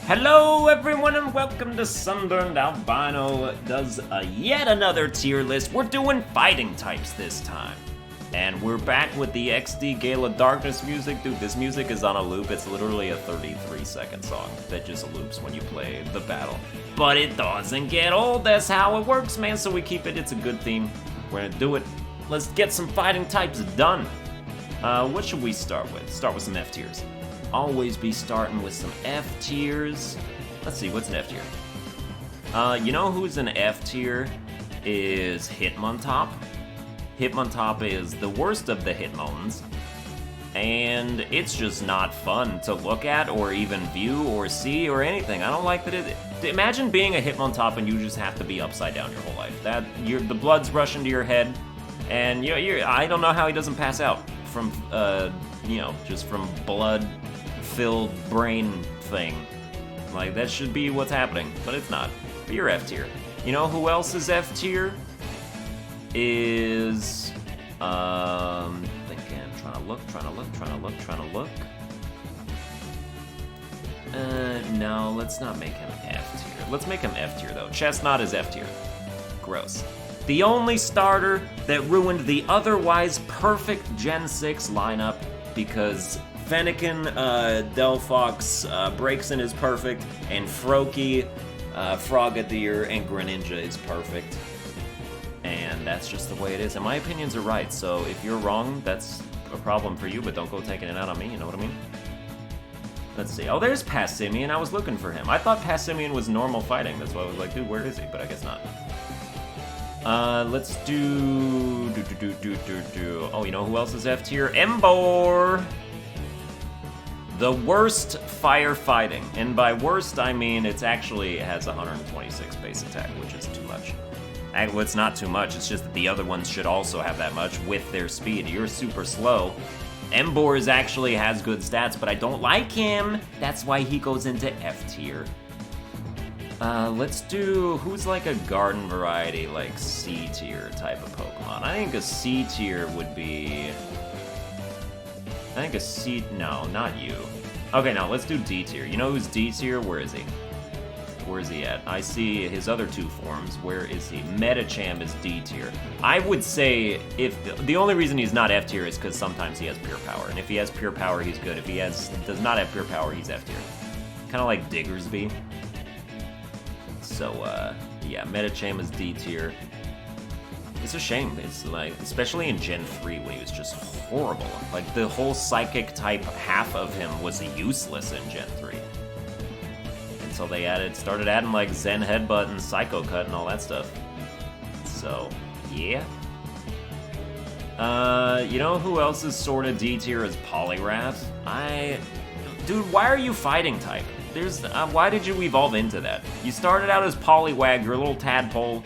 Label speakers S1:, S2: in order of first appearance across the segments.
S1: Hello everyone and welcome to Sunburned Albino does yet another tier list. We're doing fighting types this time. And we're back with the XD Gale of Darkness music. Dude, this music is on a loop. It's literally a 33-second song that just loops when you play the battle. But it doesn't get old, that's how it works, man. So we keep it, it's a good theme. We're gonna do it. Let's get some fighting types done. What should we start with? Start with some F tiers. Always be starting with some F tiers. Let's see, what's an F tier? You know who's an F tier? Is Hitmontop. Hitmontop is the worst of the Hitmons, and it's just not fun to look at or even view or see or anything. I don't like that it... Imagine being a Hitmontop and you just have to be upside down your whole life. The blood's rushing to your head, and I don't know how he doesn't pass out from, just from blood-filled brain thing. Like, that should be what's happening, but it's not. But you're F tier. You know who else is F tier? Is, thinking, trying to look. No, let's not make him F tier. Let's make him F tier, though. Chestnut is F tier. Gross. The only starter that ruined the otherwise perfect Gen 6 lineup because Fennekin, Delphox, Braixen is perfect, and Froakie, Frogadier, and Greninja is perfect. And that's just the way it is. And my opinions are right, so if you're wrong, that's a problem for you, but don't go taking it out on me, you know what I mean? Let's see. Oh, there's Passimian. I was looking for him. I thought Passimian was normal fighting. That's why I was like, dude, where is he? But I guess not. Let's do... Oh, you know who else is F tier? Emboar! The worst firefighting. And by worst, I mean it has 126 base attack, which is too much. Well, it's not too much, it's just that the other ones should also have that much with their speed. You're super slow. Emboar actually has good stats, but I don't like him. That's why he goes into F tier. Let's do, who's like a garden variety, like C tier type of Pokemon? I think a C tier would be... no, not you. Okay, no, let's do D tier. You know who's D tier? Where is he? Where is he at? I see his other two forms. Where is he? Medicham is D tier. I would say if the only reason he's not F tier is because sometimes he has pure power, and if he has pure power, he's good. If he does not have pure power, he's F tier. Kind of like Diggersby. So yeah, Medicham is D tier. It's a shame. It's like, especially in Gen 3 when he was just horrible. Like the whole psychic type half of him was useless in Gen 3. So they started adding like Zen Headbutt and Psycho Cut and all that stuff. So, yeah. You know who else is sort of D tier is Poliwrath? Dude, why are you fighting type? Why did you evolve into that? You started out as Poliwag, you're a little tadpole.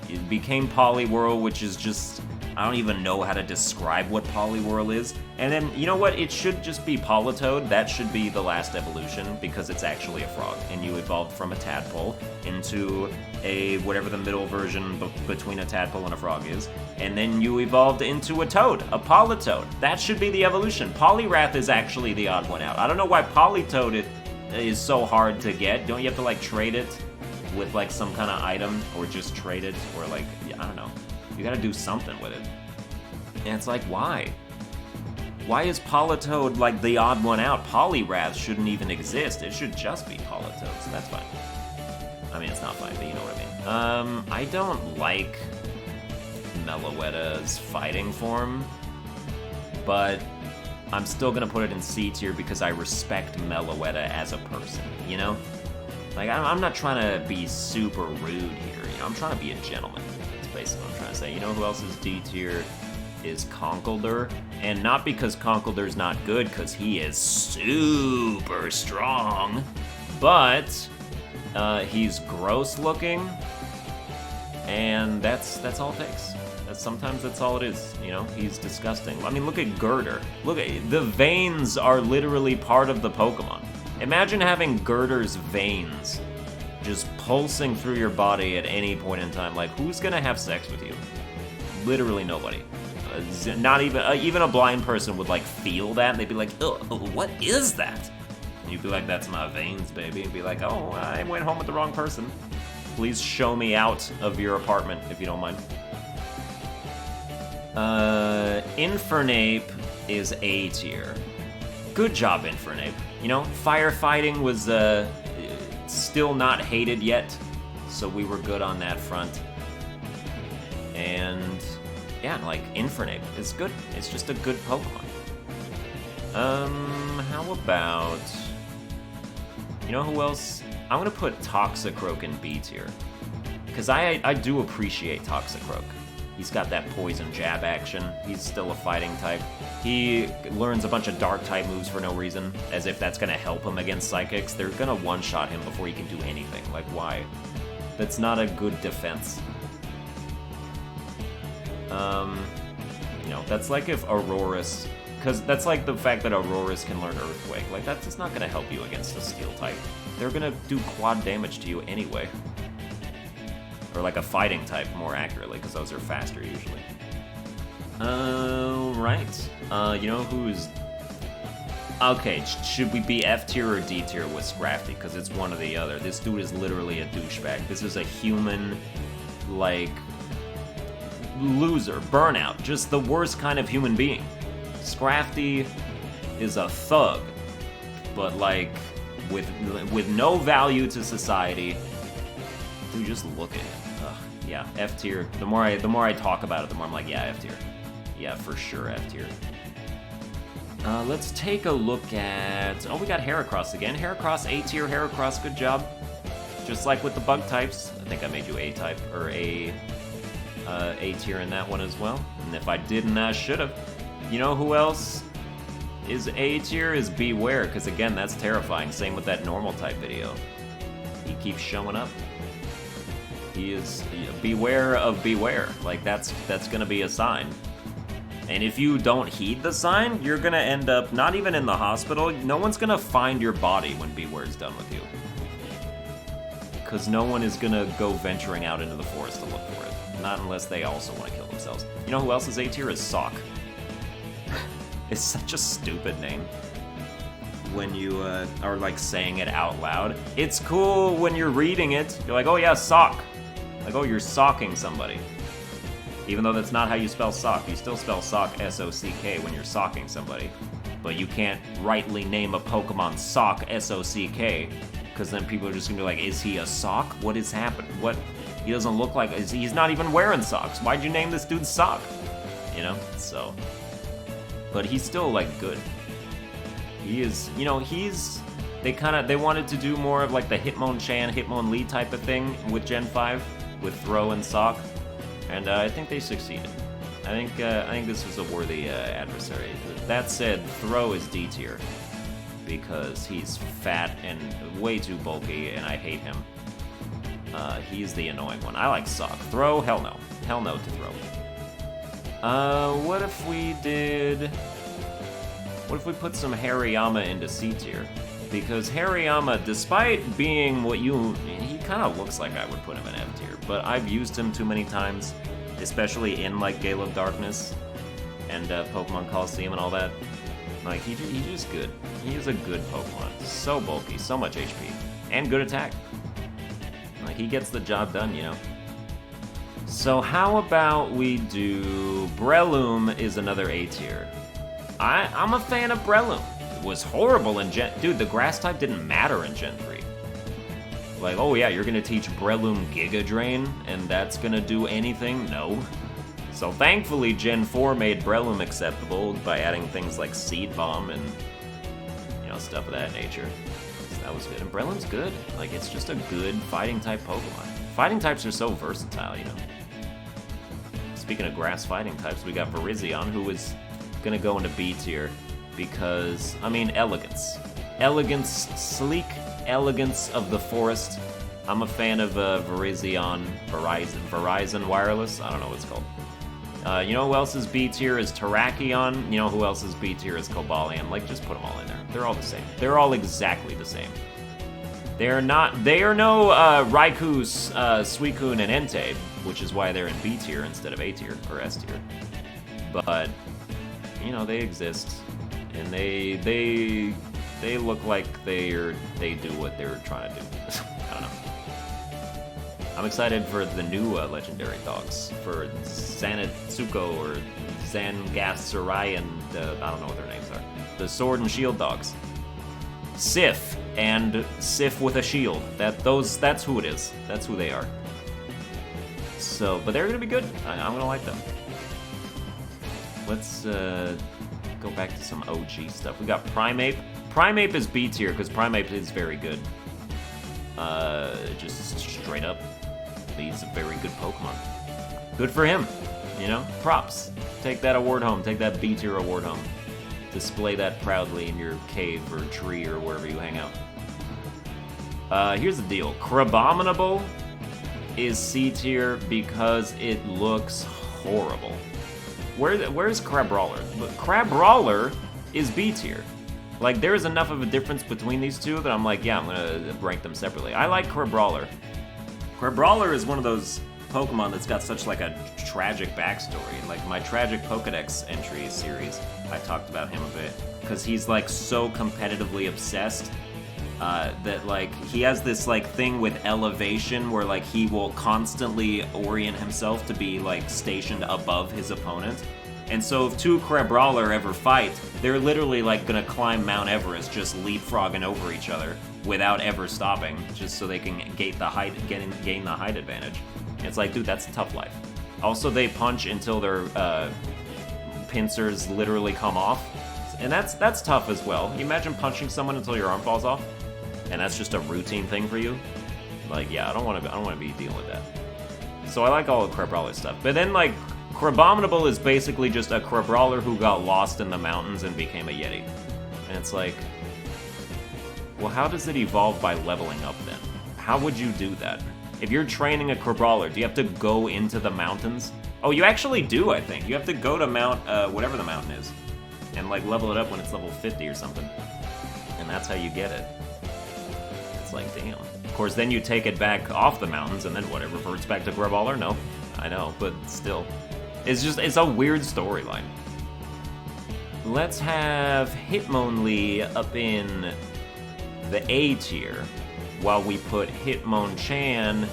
S1: You became Poliwhirl, which is just, I don't even know how to describe what Poliwhirl is. And then, you know what? It should just be Politoed. That should be the last evolution because it's actually a frog. And you evolved from a tadpole into a, whatever the middle version between a tadpole and a frog is. And then you evolved into a toad, a Politoed. That should be the evolution. Poliwrath is actually the odd one out. I don't know why Politoed is so hard to get. Don't you have to like trade it with like some kind of item or just trade it or like, I don't know. You gotta do something with it. And it's like, why? Why is Politoed like the odd one out? Poliwrath shouldn't even exist. It should just be Politoed, so that's fine. I mean, it's not fine, but you know what I mean. I don't like Meloetta's fighting form, but I'm still gonna put it in C tier because I respect Meloetta as a person, you know? Like, I'm not trying to be super rude here, you know? I'm trying to be a gentleman. That's basically what I'm trying to say. You know who else is D tier? Is Conkeldurr, and not because Conkeldurr's not good, because he is super strong, but he's gross looking, and that's all it takes. Sometimes that's all it is, you know? He's disgusting. I mean, look at Girder. Look at, the veins are literally part of the Pokemon. Imagine having Girder's veins just pulsing through your body at any point in time. Like, who's gonna have sex with you? Literally nobody. Not even a blind person would like feel that, and they'd be like, "Oh, what is that?" You'd be like, that's my veins, baby. And be like, oh, I went home with the wrong person. Please show me out of your apartment, if you don't mind. Infernape is A tier. Good job, Infernape. You know, firefighting was still not hated yet, so we were good on that front. And yeah, like, Infernape is good. It's just a good Pokemon. How about... You know who else? I'm gonna put Toxicroak in B tier. Because I do appreciate Toxicroak. He's got that poison jab action. He's still a fighting type. He learns a bunch of dark type moves for no reason, as if that's gonna help him against psychics. They're gonna one-shot him before he can do anything. Like, why? That's not a good defense. You know, that's like if Aurorus... Because that's like the fact that Aurorus can learn Earthquake. Like, that's just not going to help you against a Steel type. They're going to do quad damage to you anyway. Or like a Fighting type, more accurately, because those are faster usually. Right. You know who's... Okay, should we be F tier or D tier with Scrafty? Because it's one or the other. This dude is literally a douchebag. This is a human, like... loser, burnout, just the worst kind of human being. Scrafty is a thug, but like with no value to society. Dude, just look at him. Ugh, yeah, F tier. The more I talk about it, the more I'm like, yeah, F tier. Yeah, for sure, F tier. Let's take a look at... Oh, we got Heracross again. Heracross, A tier. Heracross, good job. Just like with the bug types. I think I made you A type, or A tier in that one as well. And if I didn't, I should have. You know who else is A tier? Is Beware, because again, that's terrifying. Same with that normal type video. He keeps showing up. He is beware of Beware. Like, that's gonna be a sign. And if you don't heed the sign, you're gonna end up not even in the hospital. No one's gonna find your body when Beware's done with you. Because no one is gonna go venturing out into the forest to look for it. Not unless they also want to kill themselves. You know who else is A tier? Is Sock. It's such a stupid name. When you are like saying it out loud. It's cool when you're reading it. You're like, oh yeah, sock. Like, oh, you're socking somebody. Even though that's not how you spell sock. You still spell sock, S-O-C-K, when you're socking somebody. But you can't rightly name a Pokemon Sock, S-O-C-K, because then people are just gonna be like, is he a sock? What is happening? What? He doesn't look like... He's not even wearing socks. Why'd you name this dude Sock? You know? So... But he's still, like, good. He is... You know, he's... They wanted to do more of, like, the Hitmonchan, Hitmonlee type of thing with Gen 5, with Throw and Sock. And I think they succeeded. I think this was a worthy adversary. That said, Throw is D tier. Because he's fat and way too bulky, and I hate him. He's the annoying one. I like Sock. Throw? Hell no. Hell no to Throw. What if we did... What if we put some Hariyama into C tier? Because Hariyama, despite being what you... He kind of looks like I would put him in F tier, but I've used him too many times, especially in, like, Gale of Darkness and Pokemon Coliseum and all that. Like, he's just good. He is a good Pokemon. So bulky, so much HP, and good attack. Like, he gets the job done, you know? So how about we do... Breloom is another A tier. I'm a fan of Breloom. It was horrible in Gen... Dude, the Grass type didn't matter in Gen 3. Like, oh yeah, you're gonna teach Breloom Giga Drain, and that's gonna do anything? No. So thankfully, Gen 4 made Breloom acceptable by adding things like Seed Bomb and, you know, stuff of that nature. So that was good. And Breloom's good. Like, it's just a good fighting-type Pokemon. Fighting types are so versatile, you know. Speaking of grass fighting types, we got Virizion, who is gonna go into B tier because, I mean, elegance. Elegance, sleek elegance of the forest. I'm a fan of Verizon Wireless. I don't know what it's called. You know who else is B tier is Terrakion. You know who else is B tier is Cobalion. Like, just put them all in there. They're all the same. They're all exactly the same. They are no Raikou, Suicune, and Entei, which is why they're in B tier instead of A tier or S tier. But, you know, they exist. And they They look like they do what they're trying to do. I don't know. I'm excited for the new legendary dogs, for Zanetsuko or Zangasserai and I don't know what their names are. The Sword and Shield dogs. Sif and Sif with a shield. That's who it is. That's who they are. So, but they're gonna be good. I'm gonna like them. Let's go back to some OG stuff. We got Primeape. Primeape is B tier because Primeape is very good. Just straight up, he's a very good Pokemon. Good for him, you know? Props. Take that award home. Take that B tier award home. Display that proudly in your cave or tree or wherever you hang out. Here's the deal. Crabominable is C tier because it looks horrible. Where's Crabrawler? Crabrawler is B tier. Like, there is enough of a difference between these two that I'm like, yeah, I'm gonna rank them separately. I like Crabrawler. Crabrawler is one of those Pokemon that's got such like a tragic backstory. Like my tragic Pokedex entry series, I talked about him a bit because he's like so competitively obsessed that like he has this like thing with elevation where like he will constantly orient himself to be like stationed above his opponent. And so if two Crabrawler ever fight, they're literally like gonna climb Mount Everest just leapfrogging over each other without ever stopping, just so they can gain the height advantage. And it's like, dude, that's a tough life. Also, they punch until their pincers literally come off, and that's tough as well. You imagine punching someone until your arm falls off, and that's just a routine thing for you. Like, yeah, I don't want to be dealing with that. So I like all the Crabrawler stuff, but then like Crabominable is basically just a Crabrawler who got lost in the mountains and became a Yeti, and it's like, well, how does it evolve by leveling up then? How would you do that? If you're training a Crabrawler, do you have to go into the mountains? Oh, you actually do, I think. You have to go to Mount, whatever the mountain is, and like level it up when it's level 50 or something. And that's how you get it. It's like, damn. Of course, then you take it back off the mountains, and then what, it reverts back to Crabrawler? No, I know, but still. It's a weird storyline. Let's have Hitmonlee up in the A tier, while we put Hitmonchan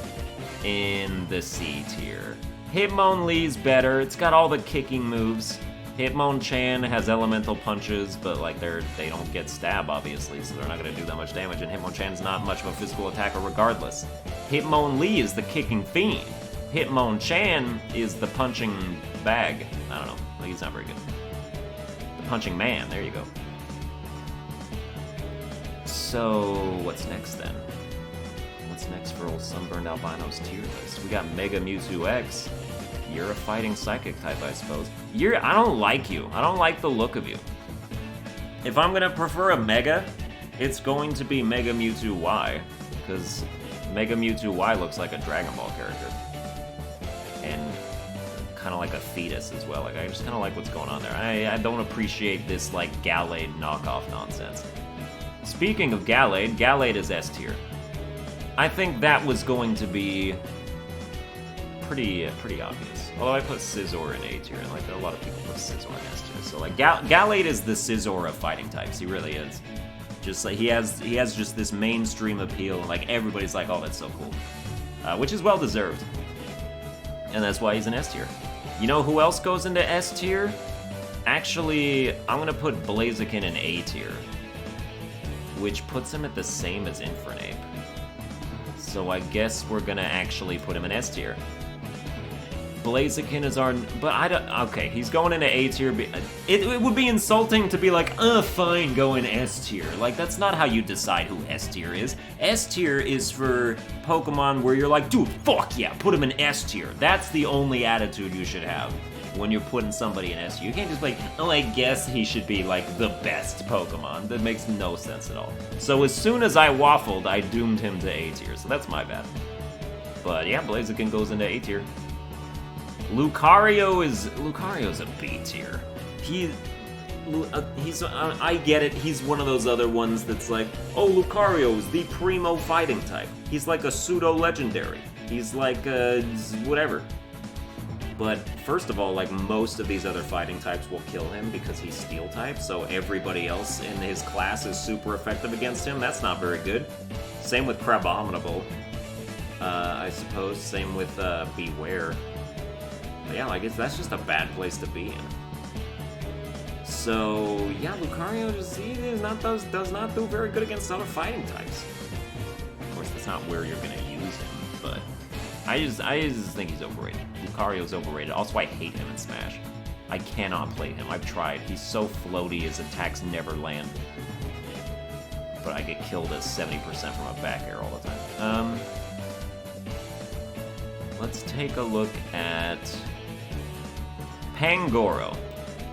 S1: in the C tier. Hitmonlee's better. It's got all the kicking moves. Hitmonchan has elemental punches, but like they don't get stab, obviously, so they're not gonna do that much damage, and Hitmonchan's not much of a physical attacker regardless. Hitmonlee is the kicking fiend. Hitmonchan is the punching bag. I don't know. Like, he's not very good. The punching man. There you go. So, what's next then? What's next for old Sunburned Albino's tier list? We got Mega Mewtwo X. You're a fighting psychic type, I suppose. I don't like you. I don't like the look of you. If I'm gonna prefer a Mega, it's going to be Mega Mewtwo Y, because Mega Mewtwo Y looks like a Dragon Ball character. And kind of like a fetus as well. Like, I just kind of like what's going on there. I don't appreciate this, like, Gallade knockoff nonsense. Speaking of Gallade, Gallade is S tier. I think that was going to be pretty obvious. Although I put Scizor in A tier, and like a lot of people put Scizor in S tier. So like Gallade is the Scizor of fighting types. He really is. Just like he has just this mainstream appeal, and like everybody's like, oh, that's so cool, which is well deserved. And that's why he's an S tier. You know who else goes into S tier? Actually, I'm gonna put Blaziken in A tier, which puts him at the same as Infernape. So I guess we're gonna actually put him in S tier. Blaziken is our... But I don't... Okay, he's going into A tier. It would be insulting to be like, fine, go in S tier. Like, that's not how you decide who S tier is. S tier is for Pokemon where you're like, dude, fuck yeah, put him in S tier. That's the only attitude you should have when you're putting somebody in S tier. You can't just be like, oh, I guess he should be, like, the best Pokemon. That makes no sense at all. So as soon as I waffled, I doomed him to A tier, so that's my bad. But yeah, Blaziken goes into A tier. Lucario's a B tier. I get it. He's one of those other ones that's like, oh, Lucario's the primo fighting type. He's like a pseudo legendary. He's like whatever. But first of all, like, most of these other fighting types will kill him because he's steel type, so everybody else in his class is super effective against him. That's not very good. Same with Crabominable, I suppose. Same with Beware. But yeah, I guess that's just a bad place to be in. So yeah, Lucario just does not do very good against other fighting types. Of course, that's not where you're gonna use him, but I just think he's overrated. Lucario's overrated. Also, I hate him in Smash. I cannot play him. I've tried. He's so floaty, his attacks never land. But I get killed at 70% from a back air all the time. Let's take a look at Pangoro.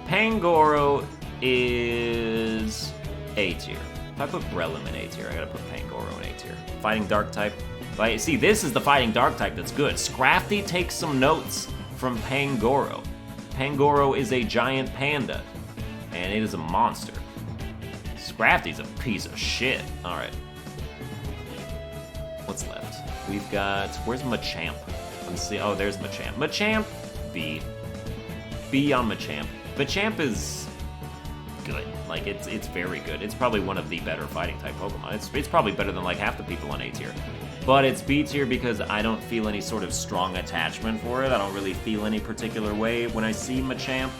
S1: Pangoro is A tier. If I put Breloom in A tier, I gotta put Pangoro in A tier. Fighting Dark type. See, this is the Fighting Dark type that's good. Scrafty takes some notes from Pangoro. Pangoro is a giant panda, and it is a monster. Scrafty's a piece of shit. Alright. What's left? We've got... Where's Machamp? Let's see. Oh, there's Machamp. Machamp, B. B on Machamp. Machamp is good. Like, it's very good. It's probably one of the better fighting type Pokemon. It's probably better than like half the people on A tier. But it's B tier because I don't feel any sort of strong attachment for it. I don't really feel any particular way when I see Machamp.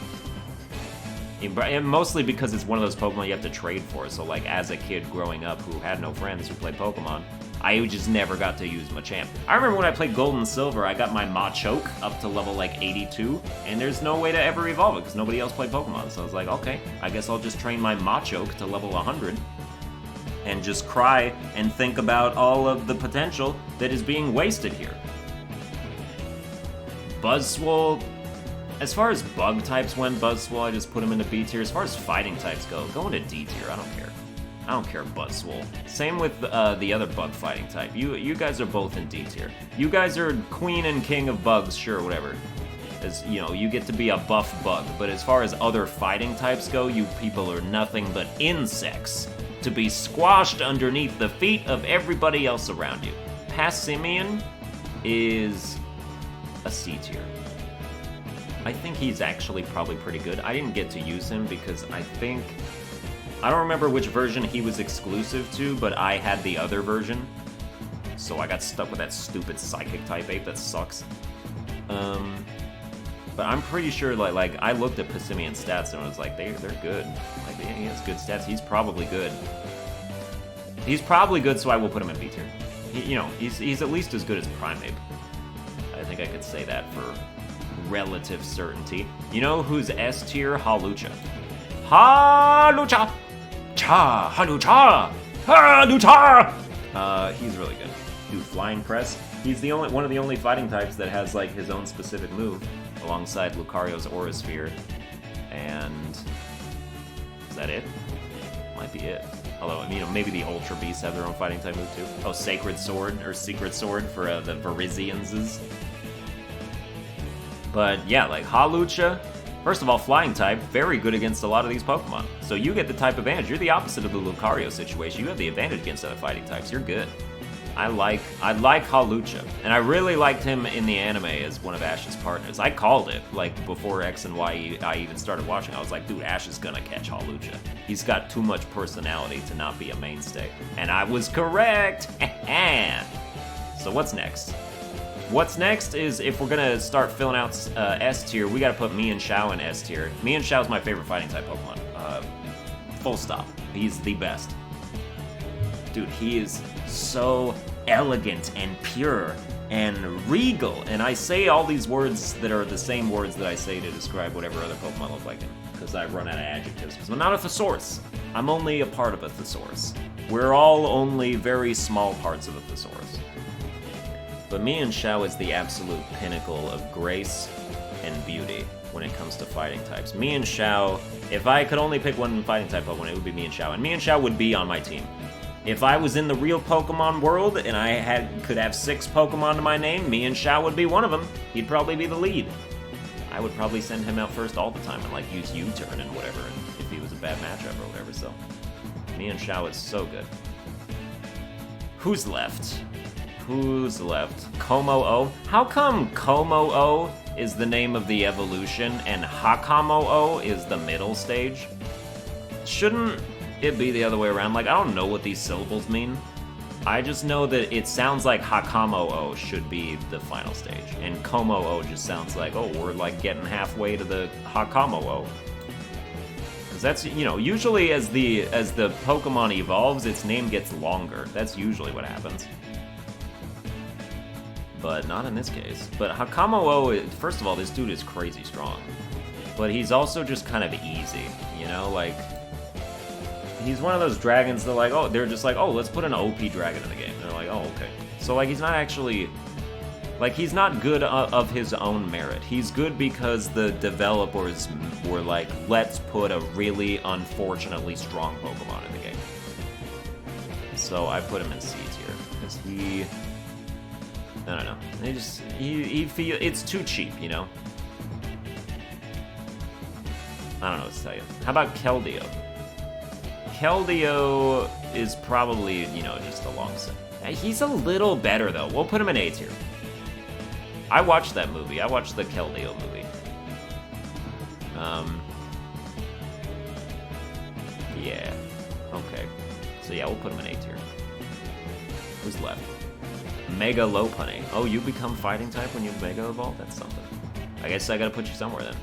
S1: And mostly because it's one of those Pokemon you have to trade for. So like as a kid growing up who had no friends who played Pokemon, I just never got to use Machamp. I remember when I played Gold and Silver, I got my Machoke up to level like 82, and there's no way to ever evolve it because nobody else played Pokemon. So I was like, okay, I guess I'll just train my Machoke to level 100 and just cry and think about all of the potential that is being wasted here. Buzzwole, as far as bug types went, Buzzwole, I just put him into B tier. As far as fighting types go into D tier, I don't care. I don't care, Buzzwole. Same with the other bug fighting type. You guys are both in D tier. You guys are queen and king of bugs, sure, whatever. As you know, you get to be a buff bug. But as far as other fighting types go, you people are nothing but insects to be squashed underneath the feet of everybody else around you. Passimian is a C tier. I think he's actually probably pretty good. I didn't get to use him because I don't remember which version he was exclusive to, but I had the other version. So I got stuck with that stupid Psychic type ape that sucks. But I'm pretty sure, like I looked at Passimian's stats and I was like, they're good. Like, he has good stats. He's probably good. He's probably good, so I will put him in B tier. He's at least as good as Primeape. I think I could say that for relative certainty. You know who's S tier? Hawlucha. Hawlucha! Cha! Hawlucha! Hawlucha! He's really good. Dude, Flying Press. He's one of the only fighting types that has like his own specific move, alongside Lucario's Aura Sphere. And is that it? Might be it. Although, maybe the Ultra Beasts have their own fighting type move too. Oh, Sacred Sword or Secret Sword for the Virizions. But yeah, like Hawlucha, first of all, flying type, very good against a lot of these Pokemon. So you get the type advantage. You're the opposite of the Lucario situation. You have the advantage against other fighting types. You're good. I like Hawlucha, and I really liked him in the anime as one of Ash's partners. I called it, like, before X and Y I even started watching. I was like, dude, Ash is gonna catch Hawlucha. He's got too much personality to not be a mainstay. And I was correct! So what's next? What's next is, if we're gonna start filling out S tier, we gotta put Mienshao in S tier. Mienshao's my favorite fighting type Pokemon. Full stop. He's the best. Dude, he is so elegant and pure and regal. And I say all these words that are the same words that I say to describe whatever other Pokemon look like him, because I run out of adjectives. Because I'm not a thesaurus. I'm only a part of a thesaurus. We're all only very small parts of a thesaurus. But Mienshao is the absolute pinnacle of grace and beauty when it comes to fighting types. Mienshao, if I could only pick one fighting type Pokemon, it would be Mienshao. And Mienshao would be on my team. If I was in the real Pokemon world and I could have 6 Pokemon to my name, Mienshao would be one of them. He'd probably be the lead. I would probably send him out first all the time and like use U-turn and whatever, if he was a bad matchup or whatever, so. Mienshao is so good. Who's left? Who's left? Como-O? How come Como-O is the name of the evolution and Hakamo-O is the middle stage? Shouldn't it be the other way around? Like, I don't know what these syllables mean. I just know that it sounds like Hakamo-O should be the final stage, and Como-O just sounds like, oh, we're like getting halfway to the Hakamo-O. Because that's, you know, usually as the Pokemon evolves, its name gets longer. That's usually what happens. But not in this case. But Hakamo-O, first of all, this dude is crazy strong. But he's also just kind of easy, you know? Like, he's one of those dragons that like, oh, they're just like, oh, let's put an OP dragon in the game. They're like, oh, okay. So, like, he's not actually... Like, he's not good of his own merit. He's good because the developers were like, let's put a really unfortunately strong Pokemon in the game. So I put him in C tier, because he... I don't know. He feel it's too cheap, you know? I don't know what to tell you. How about Keldeo? Keldeo is probably, you know, just a long set. He's a little better, though. We'll put him in A tier. I watched that movie. I watched the Keldeo movie. Yeah. Okay. So yeah, we'll put him in A tier. Who's left? Mega Lopunny. Oh, you become fighting type when you Mega Evolve? That's something. I guess I gotta put you somewhere then.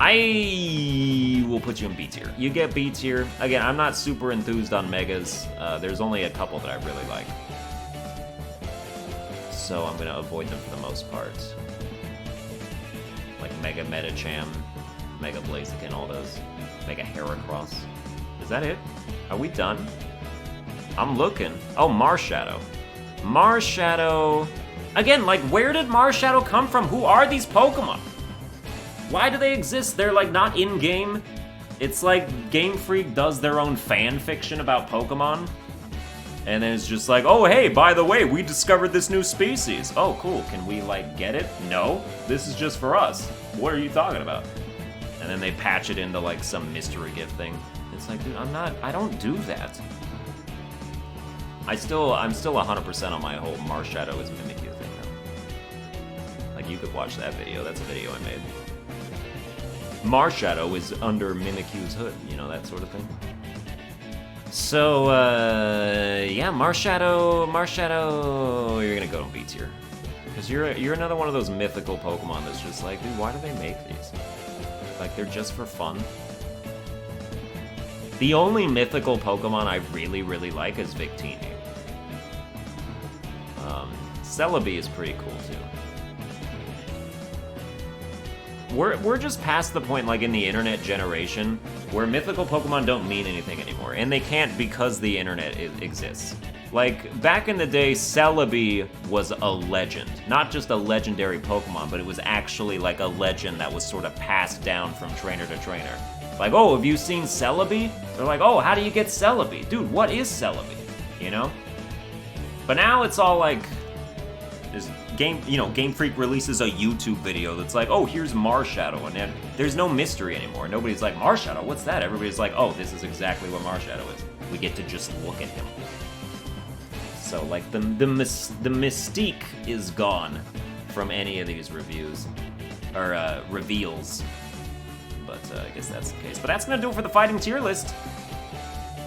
S1: I will put you in B tier. You get B tier. Again, I'm not super enthused on Megas. There's only a couple that I really like. So I'm gonna avoid them for the most part. Like Mega Metacham, Mega Blaziken, all those. Mega Heracross. Is that it? Are we done? I'm looking. Oh, Marshadow. Marshadow... Again, like, where did Marshadow come from? Who are these Pokemon? Why do they exist? They're, like, not in-game. It's like Game Freak does their own fan fiction about Pokemon. And then it's just like, oh, hey, by the way, we discovered this new species. Oh, cool. Can we, like, get it? No. This is just for us. What are you talking about? And then they patch it into, like, some mystery gift thing. It's like, dude, I don't do that. I'm still 100% on my whole Marshadow is Mimikyu thing, though. Like, you could watch that video. That's a video I made. Marshadow is under Mimikyu's hood, you know, that sort of thing. So, yeah, Marshadow, you're gonna go to B tier. Because you're another one of those mythical Pokemon that's just like, dude, why do they make these? Like, they're just for fun. The only mythical Pokemon I really, really like is Victini. Celebi is pretty cool, too. We're just past the point, like, in the internet generation, where mythical Pokemon don't mean anything anymore, and they can't because the internet exists. Like, back in the day, Celebi was a legend. Not just a legendary Pokemon, but it was actually, like, a legend that was sort of passed down from trainer to trainer. Like, oh, have you seen Celebi? They're like, oh, how do you get Celebi? Dude, what is Celebi? You know? But now it's all like, Game Freak releases a YouTube video that's like, oh, here's Marshadow, and then there's no mystery anymore. Nobody's like, Marshadow, what's that? Everybody's like, oh, this is exactly what Marshadow is. We get to just look at him. So, like, the mystique is gone from any of these reviews, or reveals. But I guess that's the case. But that's going to do it for the fighting tier list.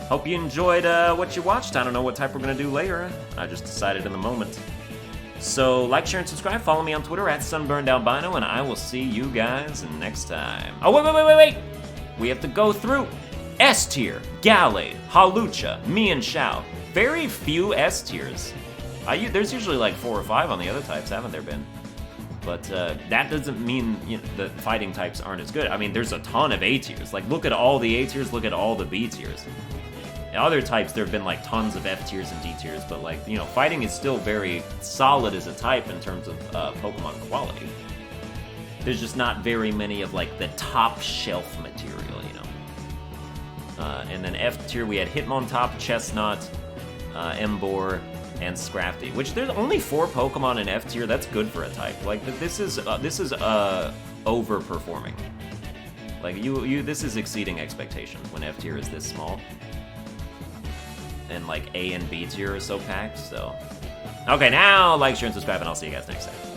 S1: Hope you enjoyed what you watched. I don't know what type we're going to do later. I just decided in the moment. So like, share, and subscribe. Follow me on Twitter at Sunburned Albino, and I will see you guys next time. Oh, wait. We have to go through S tier, Gallade, Hawlucha, Mienshao. Very few S tiers. There's usually like 4 or 5 on the other types, haven't there been? But that doesn't mean, you know, the fighting types aren't as good. I mean, there's a ton of A tiers. Like, look at all the A tiers, look at all the B tiers. In other types, there have been, like, tons of F tiers and D tiers, but, like, you know, fighting is still very solid as a type in terms of Pokemon quality. There's just not very many of, like, the top shelf material, you know. And then F tier, we had Hitmontop, Chestnut, Emboar, and Scrafty, which there's only 4 Pokemon in F tier. That's good for a type. Like, this is overperforming. Like, this is exceeding expectations when F tier is this small, and like A and B tier are so packed. So Okay, now like, share, and subscribe, and I'll see you guys next time.